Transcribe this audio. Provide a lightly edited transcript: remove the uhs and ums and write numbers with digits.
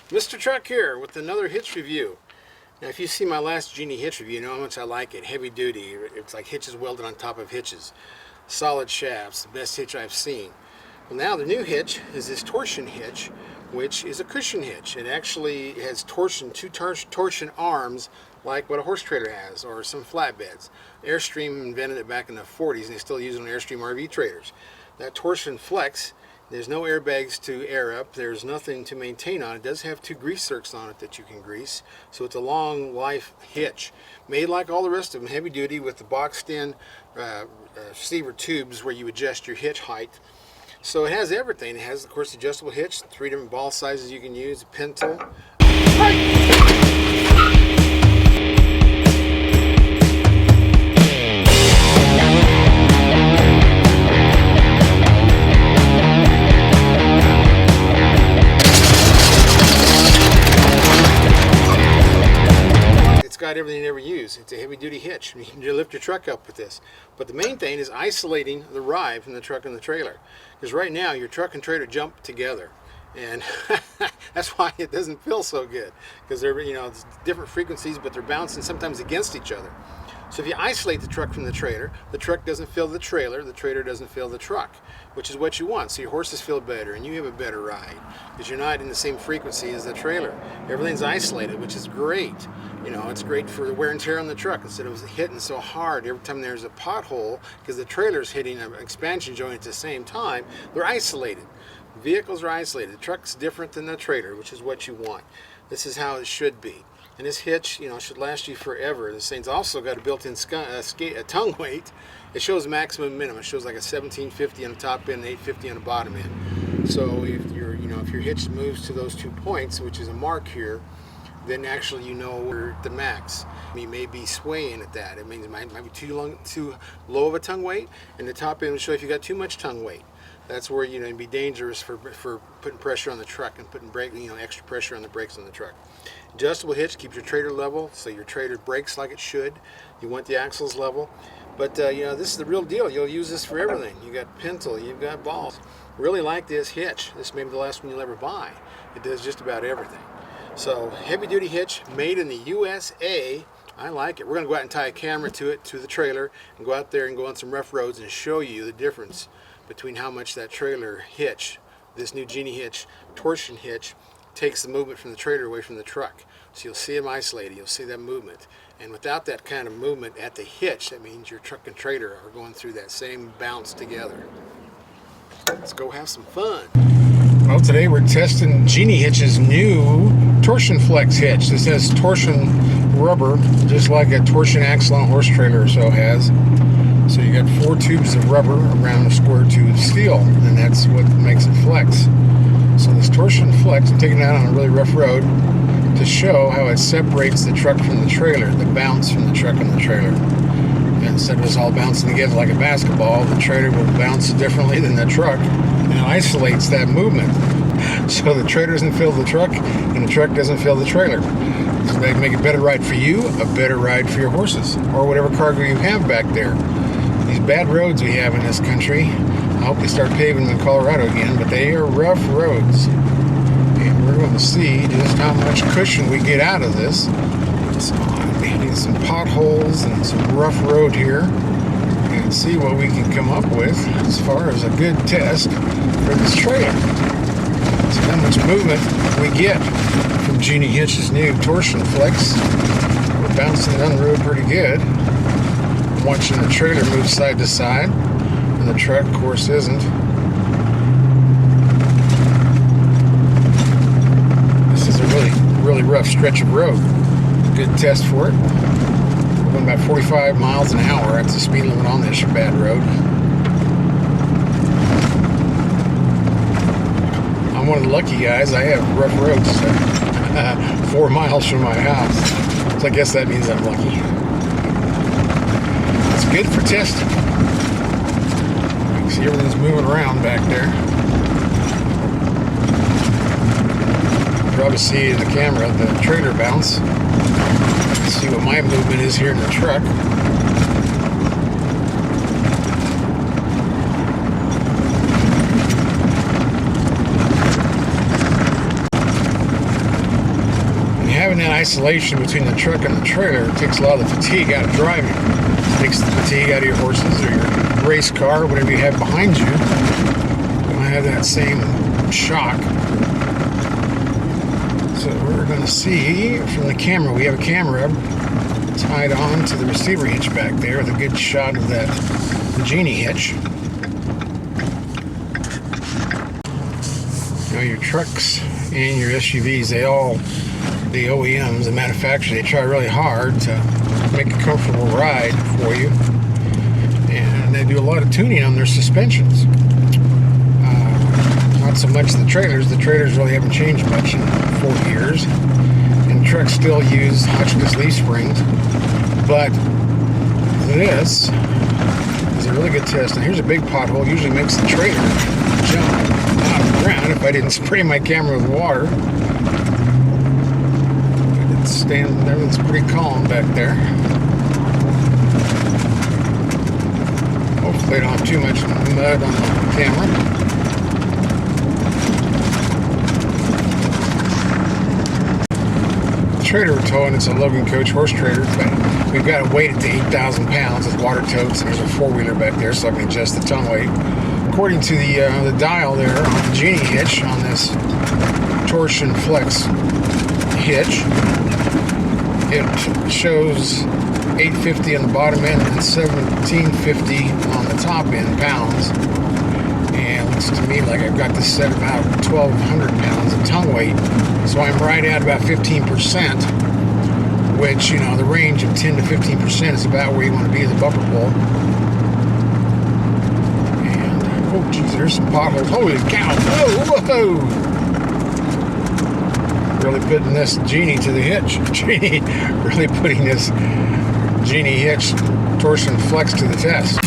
Mr. Truck here with another hitch review. Now if you see my last Genie hitch review, you know how much I like it. Heavy duty, it's like hitches welded on top of hitches. Solid shafts, the best hitch I've seen. Well, now the new hitch is this torsion hitch, which is a cushion hitch. It actually has torsion, two torsion arms like what a horse trailer has, or some flatbeds. Airstream invented it back in the 40s and they still use it on Airstream RV trailers. That Torsion Flex, there's no airbags to air up, there's nothing to maintain on it. It does have two grease zerks on it that you can grease, so it's a long life hitch. Made like all the rest of them, heavy duty with the boxed in receiver tubes where you adjust your hitch height. So it has everything. It has, of course, adjustable hitch, 3 different ball sizes you can use, a pintle. It's got everything you ever use. It's a heavy duty hitch. You can lift your truck up with this. But the main thing is isolating the ride from the truck and the trailer. Because right now your truck and trailer jump together. And that's why it doesn't feel so good. Because they're, it's different frequencies, but they're bouncing sometimes against each other. So if you isolate the truck from the truck doesn't feel the trailer doesn't feel the truck, which is what you want. So your horses feel better and you have a better ride because you're not in the same frequency as the trailer. Everything's isolated, which is great. It's great for the wear and tear on the truck instead of hitting so hard every time there's a pothole because the trailer's hitting an expansion joint at the same time. They're isolated. Vehicles are isolated. The truck's different than the trailer, which is what you want. This is how it should be. And this hitch, should last you forever. This thing's also got a built-in tongue weight. It shows maximum and minimum. It shows like a 1750 on the top end and 850 on the bottom end. So if your hitch moves to those 2 points, which is a mark here, then actually we're at the max. You may be swaying at that. It means it might be too low of a tongue weight, and the top end will show if you got too much tongue weight. That's where it'd be dangerous for putting pressure on the truck and putting extra pressure on the brakes on the truck. Adjustable hitch keeps your trailer level, so your trailer brakes like it should. You want the axles level, but this is the real deal. You'll use this for everything. You got pintle, you've got balls. Really like this hitch. This may be the last one you'll ever buy. It does just about everything. So heavy duty hitch made in the USA. I like it. We're going to go out and tie a camera to it, to the trailer, and go out there and go on some rough roads and show you the difference between how much that trailer hitch, this new Genie hitch, torsion hitch, takes the movement from the trailer away from the truck. So you'll see them isolated, you'll see that movement. And without that kind of movement at the hitch, that means your truck and trailer are going through that same bounce together. Let's go have some fun. Well, today we're testing Genie Hitch's new Torsion Flex hitch. This has torsion rubber, just like a torsion axle on a horse trailer or so has. So you got 4 tubes of rubber around a square tube of steel, and that's what makes it flex. So this Torsion Flex, I'm taking it out on a really rough road to show how it separates the truck from the trailer, the bounce from the truck and the trailer. And instead of us all bouncing together like a basketball, the trailer will bounce differently than the truck, and it isolates that movement. So the trailer doesn't feel the truck, and the truck doesn't feel the trailer. So they make a better ride for you, a better ride for your horses, or whatever cargo you have back there. These bad roads we have in this country, I hope they start paving them in Colorado again, but they are rough roads. And we're going to see just how much cushion we get out of this. So I'm hitting some potholes and some rough road here and see what we can come up with as far as a good test for this trailer. So how much movement we get from Genie Hitch's new Torsion Flex. We're bouncing down the road pretty good. Watching the trailer move side to side, and the truck, of course, isn't. This is a really rough stretch of road. Good test for it. We're going about 45 miles an hour. That's the speed limit on this bad road. I'm one of the lucky guys. I have rough roads 4 miles from my house. So I guess that means I'm lucky. Good for testing. You can see everything's moving around back there. You can probably see in the camera the trailer bounce. Let's see what my movement is here in the truck. having that isolation between the truck and the trailer takes a lot of the fatigue out of driving. It takes the fatigue out of your horses or your race car, whatever you have behind you. You don't have that same shock. So we're going to see from the camera, we have a camera tied on to the receiver hitch back there with a good shot of that Genie hitch. You know, your trucks and your SUVs, the OEMs, the manufacturers, they try really hard to make a comfortable ride for you. And they do a lot of tuning on their suspensions. Not so much the trailers. The trailers really haven't changed much in 4 years. And trucks still use Hotchkiss leaf springs. But this is a really good test. Now here's a big pothole. Usually makes the trailer jump out of the ground if I didn't spray my camera with water. Everything's pretty calm back there. Hopefully I don't have too much mud on the camera. Trailer we're towing, it's a Logan Coach horse trailer, but we've got to weight it to 8,000 pounds with water totes, and there's a four-wheeler back there so I can adjust the tongue weight. According to the dial there on the Genie hitch on this Torsion Flex hitch, it shows 850 on the bottom end and 1750 on the top end pounds. And it looks to me like I've got this set about 1,200 pounds of tongue weight. So I'm right at about 15%, which, you know, the range of 10 to 15% is about where you want to be in the bumper pull. And, oh, geez, there's some potholes. Holy cow. Whoa, whoa. Really putting this Genie to the hitch. Really putting this Genie hitch Torsion Flex to the test.